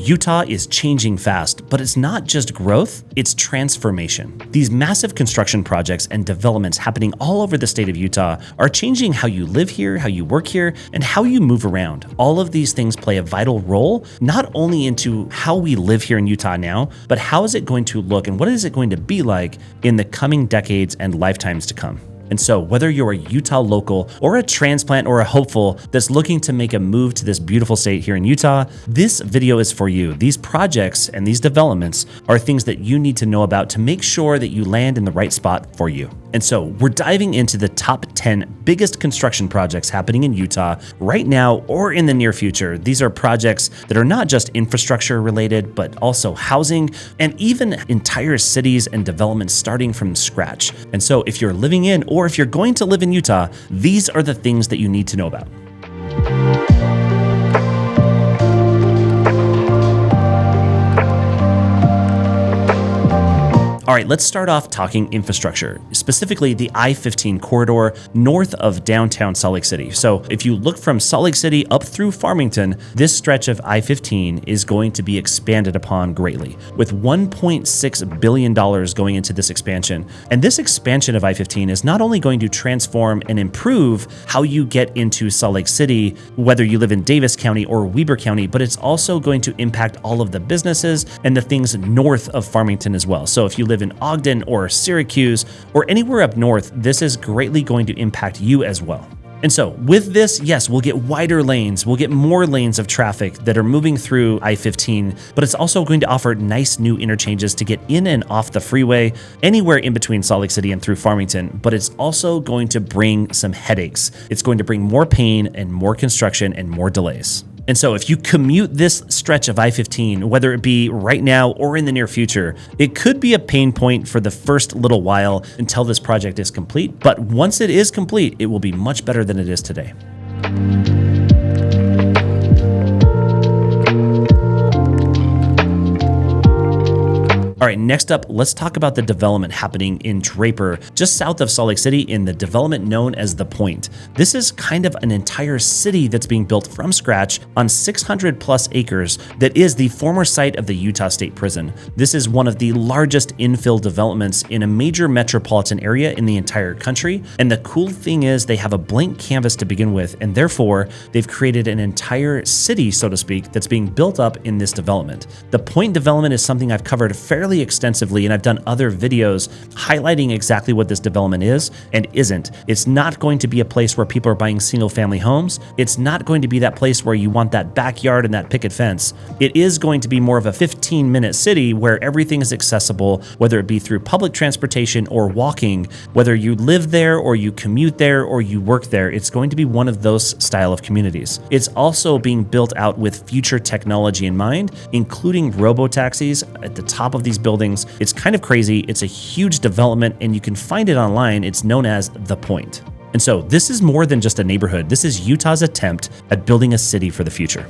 Utah is changing fast, but it's not just growth, it's transformation. These massive construction projects and developments happening all over the state of Utah are changing how you live here, how you work here, and how you move around. All of these things play a vital role, not only into how we live here in Utah now, but how is it going to look and what is it going to be like in the coming decades and lifetimes to come. And so whether you're a Utah local or a transplant or a hopeful that's looking to make a move to this beautiful state here in Utah, this video is for you. These projects and these developments are things that you need to know about to make sure that you land in the right spot for you. And so we're diving into the top 10 biggest construction projects happening in Utah right now or in the near future. These are projects that are not just infrastructure related, but also housing and even entire cities and developments starting from scratch. And so if you're living in or if you're going to live in Utah, these are the things that you need to know about. All right, let's start off talking infrastructure, specifically the I15 corridor north of downtown Salt Lake City. So if you look from Salt Lake City up through Farmington, this stretch of I15 is going to be expanded upon greatly, with $1.6 billion going into this expansion. And this expansion of I15 is not only going to transform and improve how you get into Salt Lake City, whether you live in Davis County or Weber County, but it's also going to impact all of the businesses and the things north of Farmington as well. So if you live in Ogden or Syracuse or anywhere up north, this is greatly going to impact you as well. And so with this, yes, we'll get wider lanes, we'll get more lanes of traffic that are moving through I-15, but it's also going to offer nice new interchanges to get in and off the freeway anywhere in between Salt Lake City and through Farmington, but it's also going to bring some headaches. It's going to bring more pain and more construction and more delays. And so if you commute this stretch of I-15, whether it be right now or in the near future, it could be a pain point for the first little while until this project is complete. But once it is complete, it will be much better than it is today. All right, next up, let's talk about the development happening in Draper, just south of Salt Lake City in the development known as The Point. This is kind of an entire city that's being built from scratch on 600 plus acres that is the former site of the Utah State Prison. This is one of the largest infill developments in a major metropolitan area in the entire country. And the cool thing is they have a blank canvas to begin with, and therefore they've created an entire city, so to speak, that's being built up in this development. The Point development is something I've covered fairly extensively, and I've done other videos highlighting exactly what this development is and isn't. It's not going to be a place where people are buying single family homes. It's not going to be that place where you want that backyard and that picket fence. It is going to be more of a 15-minute city where everything is accessible, whether it be through public transportation or walking, whether you live there or you commute there or you work there. It's going to be one of those style of communities. It's also being built out with future technology in mind, including robo-taxis at the top of these buildings. It's kind of crazy. It's a huge development, and you can find it online. It's known as The Point. And so this is more than just a neighborhood. This is Utah's attempt at building a city for the future.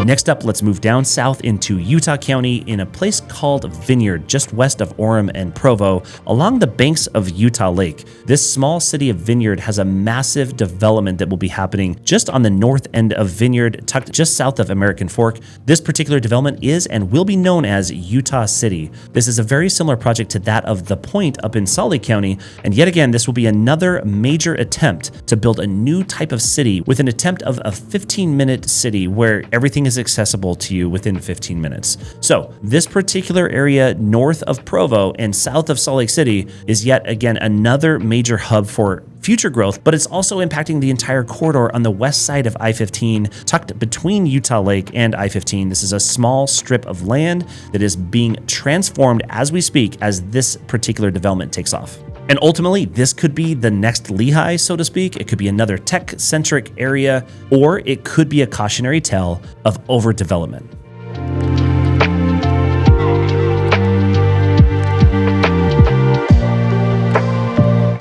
Next up, let's move down south into Utah County in a place called Vineyard, just west of Orem and Provo, along the banks of Utah Lake. This small city of Vineyard has a massive development that will be happening just on the north end of Vineyard, tucked just south of American Fork. This particular development is and will be known as Utah City. This is a very similar project to that of The Point up in Salt Lake County, and yet again, this will be another major attempt to build a new type of city with an attempt of a 15-minute city where everything is accessible to you within 15 minutes. So this particular area north of Provo and south of Salt Lake City is yet again another major hub for future growth, but it's also impacting the entire corridor on the west side of I-15, tucked between Utah Lake and I-15. This is a small strip of land that is being transformed as we speak as this particular development takes off. And ultimately, this could be the next Lehigh, so to speak. It could be another tech-centric area, or it could be a cautionary tale of overdevelopment.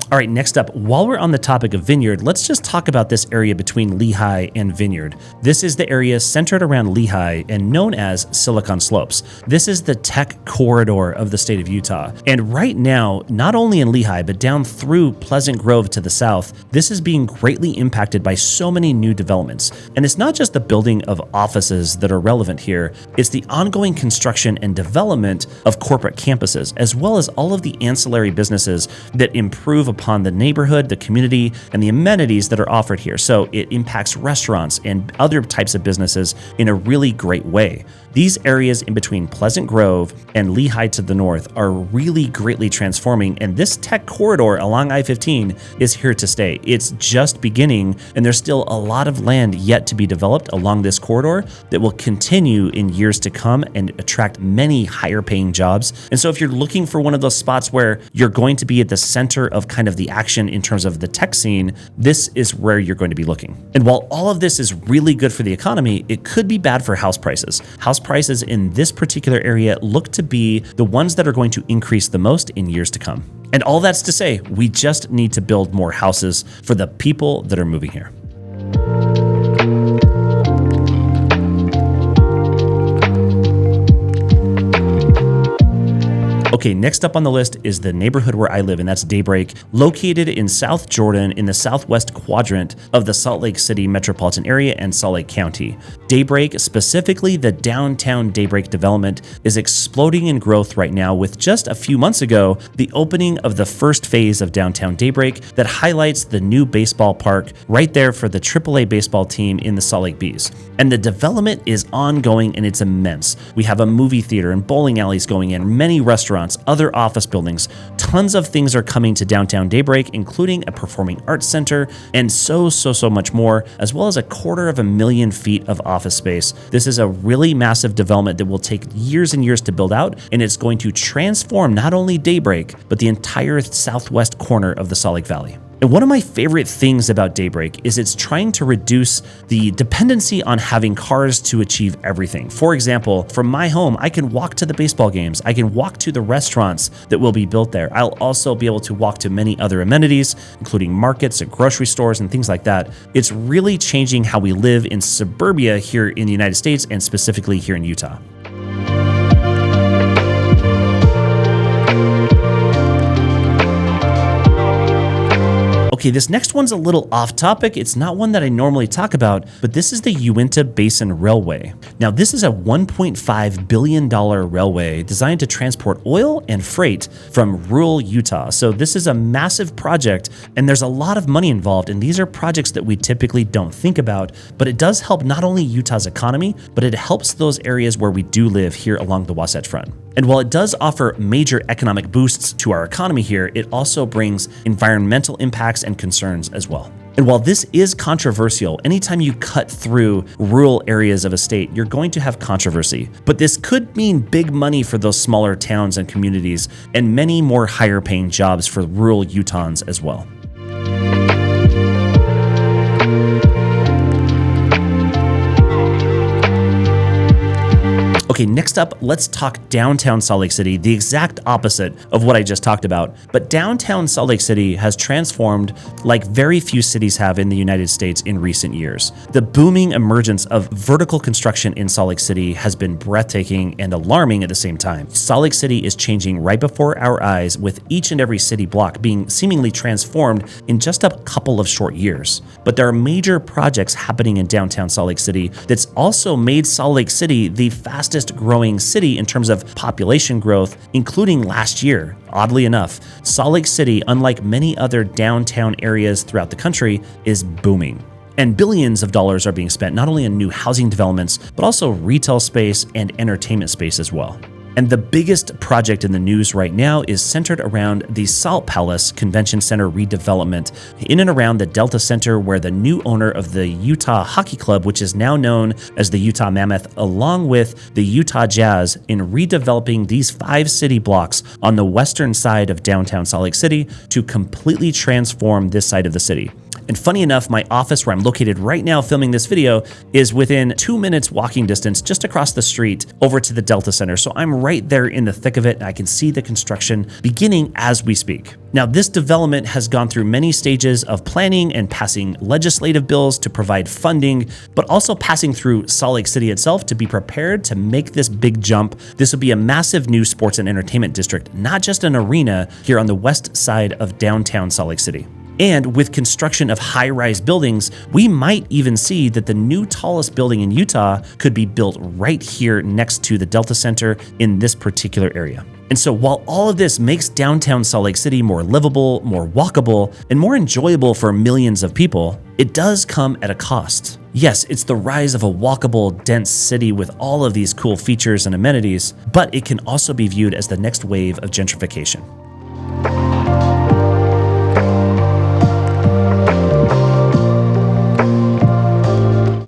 All right, next up, while we're on the topic of Vineyard, let's just talk about this area between Lehigh and Vineyard. This is the area centered around Lehigh and known as Silicon Slopes. This is the tech corridor of the state of Utah. And right now, not only in Lehigh, but down through Pleasant Grove to the south, this is being greatly impacted by so many new developments. And it's not just the building of offices that are relevant here, it's the ongoing construction and development of corporate campuses, as well as all of the ancillary businesses that improve upon the neighborhood, the community, and the amenities that are offered here. So it impacts restaurants and other types of businesses in a really great way. These areas in between Pleasant Grove and Lehigh to the north are really greatly transforming, and this tech corridor along I-15 is here to stay. It's just beginning, and there's still a lot of land yet to be developed along this corridor that will continue in years to come and attract many higher paying jobs. And so if you're looking for one of those spots where you're going to be at the center of kind of the action in terms of the tech scene, this is where you're going to be looking. And while all of this is really good for the economy, it could be bad for house prices. House prices in this particular area look to be the ones that are going to increase the most in years to come. And all that's to say, we just need to build more houses for the people that are moving here. Okay, next up on the list is the neighborhood where I live, and that's Daybreak, located in South Jordan in the southwest quadrant of the Salt Lake City metropolitan area and Salt Lake County. Daybreak, specifically the downtown Daybreak development, is exploding in growth right now with just a few months ago, the opening of the first phase of downtown Daybreak that highlights the new baseball park right there for the AAA baseball team in the Salt Lake Bees. And the development is ongoing and it's immense. We have a movie theater and bowling alleys going in, many restaurants, other office buildings. Tons of things are coming to downtown Daybreak, including a performing arts center and so much more, as well as 250,000 feet of office space. This is a really massive development that will take years and years to build out, and it's going to transform not only Daybreak, but the entire southwest corner of the Salt Lake Valley. And one of my favorite things about Daybreak is it's trying to reduce the dependency on having cars to achieve everything. For example, from my home, I can walk to the baseball games. I can walk to the restaurants that will be built there. I'll also be able to walk to many other amenities, including markets and grocery stores and things like that. It's really changing how we live in suburbia here in the United States and specifically here in Utah. Okay, this next one's a little off topic. It's not one that I normally talk about, but this is the Uenta Basin Railway. Now, this is a $1.5 billion railway designed to transport oil and freight from rural Utah. So this is a massive project, and there's a lot of money involved, and these are projects that we typically don't think about, but it does help not only Utah's economy, but it helps those areas where we do live here along the Wasatch Front. And while it does offer major economic boosts to our economy here, it also brings environmental impacts and concerns as well. And while this is controversial, anytime you cut through rural areas of a state, you're going to have controversy. But this could mean big money for those smaller towns and communities, and many more higher paying jobs for rural Utahns as well. Okay, next up, let's talk downtown Salt Lake City, the exact opposite of what I just talked about. But downtown Salt Lake City has transformed like very few cities have in the United States in recent years. The booming emergence of vertical construction in Salt Lake City has been breathtaking and alarming at the same time. Salt Lake City is changing right before our eyes, with each and every city block being seemingly transformed in just a couple of short years. But there are major projects happening in downtown Salt Lake City that's also made Salt Lake City the fastest growing city in terms of population growth, including last year. Oddly enough, Salt Lake City, unlike many other downtown areas throughout the country, is booming. And billions of dollars are being spent not only on new housing developments, but also retail space and entertainment space as well. And the biggest project in the news right now is centered around the Salt Palace Convention Center redevelopment in and around the Delta Center, where the new owner of the Utah Hockey Club, which is now known as the Utah Mammoth, along with the Utah Jazz, in redeveloping these 5 city blocks on the western side of downtown Salt Lake City to completely transform this side of the city. And funny enough, my office where I'm located right now filming this video is within 2 minutes walking distance just across the street over to the Delta Center. So I'm right there in the thick of it, and I can see the construction beginning as we speak. Now, this development has gone through many stages of planning and passing legislative bills to provide funding, but also passing through Salt Lake City itself to be prepared to make this big jump. This will be a massive new sports and entertainment district, not just an arena here on the west side of downtown Salt Lake City. And with construction of high-rise buildings, we might even see that the new tallest building in Utah could be built right here next to the Delta Center in this particular area. And so while all of this makes downtown Salt Lake City more livable, more walkable, and more enjoyable for millions of people, it does come at a cost. Yes, it's the rise of a walkable, dense city with all of these cool features and amenities, but it can also be viewed as the next wave of gentrification.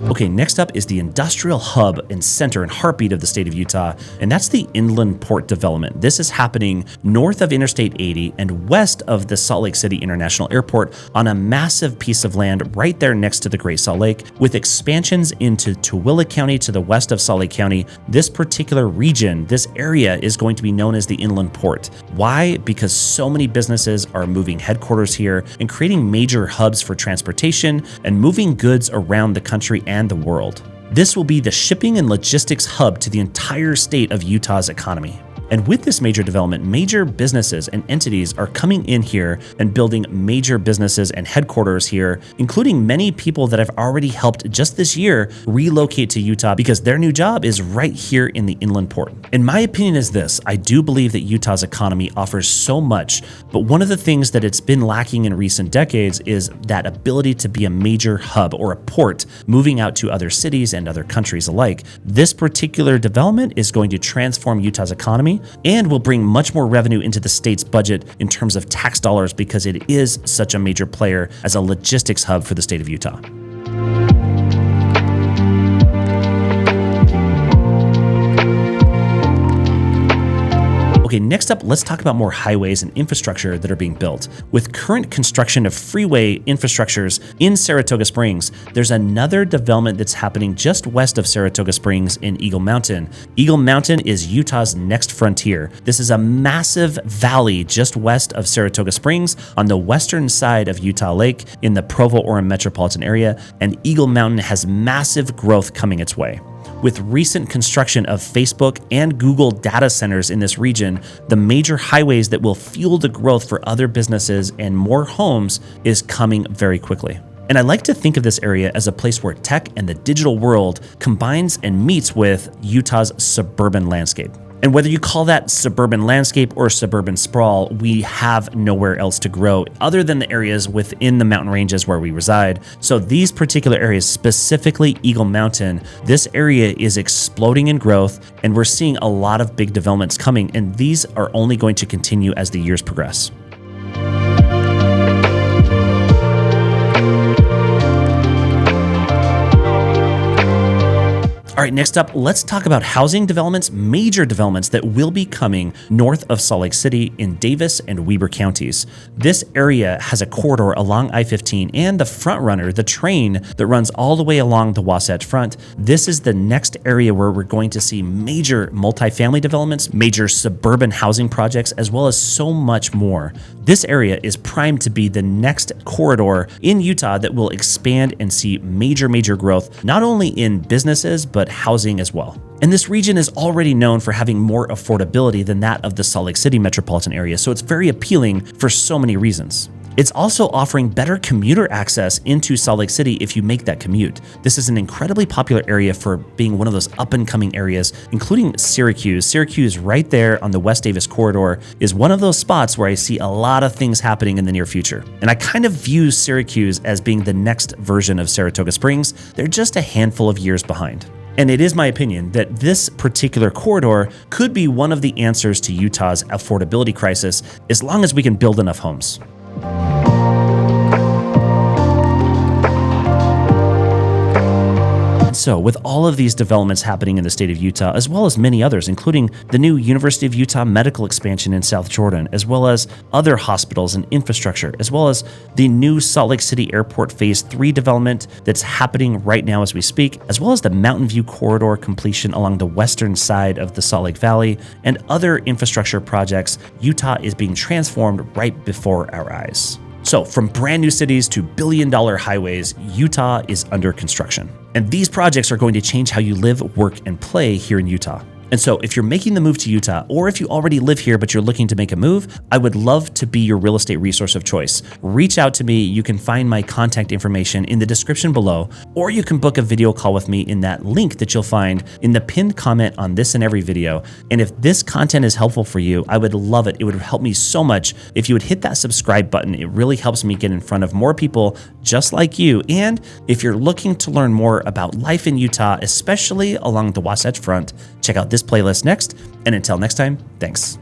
Okay, next up is the industrial hub and center and heartbeat of the state of Utah, and that's the Inland Port development. This is happening north of Interstate 80 and west of the Salt Lake City International Airport on a massive piece of land right there next to the Great Salt Lake, with expansions into Tooele County to the west of Salt Lake County. This particular region, this area is going to be known as the Inland Port. Why? Because so many businesses are moving headquarters here and creating major hubs for transportation and moving goods around the country and the world. This will be the shipping and logistics hub to the entire state of Utah's economy. And with this major development, major businesses and entities are coming in here and building major businesses and headquarters here, including many people that have already helped just this year relocate to Utah because their new job is right here in the Inland Port. And my opinion is this: I do believe that Utah's economy offers so much, but one of the things that it's been lacking in recent decades is that ability to be a major hub or a port moving out to other cities and other countries alike. This particular development is going to transform Utah's economy and will bring much more revenue into the state's budget in terms of tax dollars because it is such a major player as a logistics hub for the state of Utah. Okay, next up, let's talk about more highways and infrastructure that are being built. With current construction of freeway infrastructures in Saratoga Springs, there's another development that's happening just west of Saratoga Springs in Eagle Mountain. Eagle Mountain is Utah's next frontier. This is a massive valley just west of Saratoga Springs on the western side of Utah Lake in the Provo-Orem metropolitan area, and Eagle Mountain has massive growth coming its way. With recent construction of Facebook and Google data centers in this region, the major highways that will fuel the growth for other businesses and more homes is coming very quickly. And I like to think of this area as a place where tech and the digital world combines and meets with Utah's suburban landscape. And whether you call that suburban landscape or suburban sprawl, we have nowhere else to grow other than the areas within the mountain ranges where we reside. So these particular areas, specifically Eagle Mountain, this area is exploding in growth, and we're seeing a lot of big developments coming, and these are only going to continue as the years progress. All right, next up, let's talk about housing developments, major developments that will be coming north of Salt Lake City in Davis and Weber counties. This area has a corridor along I-15 and the front runner, the train that runs all the way along the Wasatch Front. This is the next area where we're going to see major multifamily developments, major suburban housing projects, as well as so much more. This area is primed to be the next corridor in Utah that will expand and see major growth, not only in businesses, but housing as well. And this region is already known for having more affordability than that of the Salt Lake City metropolitan area, so it's very appealing for so many reasons. It's also offering better commuter access into Salt Lake City if you make that commute. This is an incredibly popular area for being one of those up-and-coming areas, including Syracuse. Syracuse, right there on the West Davis corridor, is one of those spots where I see a lot of things happening in the near future. And I kind of view Syracuse as being the next version of Saratoga Springs. They're just a handful of years behind. And it is my opinion that this particular corridor could be one of the answers to Utah's affordability crisis, as long as we can build enough homes. So, with all of these developments happening in the state of Utah, as well as many others, including the new University of Utah medical expansion in South Jordan, as well as other hospitals and infrastructure, as well as the new Salt Lake City Airport Phase 3 development that's happening right now as we speak, as well as the Mountain View Corridor completion along the western side of the Salt Lake Valley, and other infrastructure projects, Utah is being transformed right before our eyes. So, from brand new cities to billion-dollar highways, Utah is under construction. And these projects are going to change how you live, work, and play here in Utah. And so if you're making the move to Utah, or if you already live here but you're looking to make a move, I would love to be your real estate resource of choice. Reach out to me. You can find my contact information in the description below, or you can book a video call with me in that link that you'll find in the pinned comment on this and every video. And if this content is helpful for you, I would love it. It would help me so much if you would hit that subscribe button. It really helps me get in front of more people just like you. And if you're looking to learn more about life in Utah, especially along the Wasatch Front, check out this playlist next. And until next time, thanks.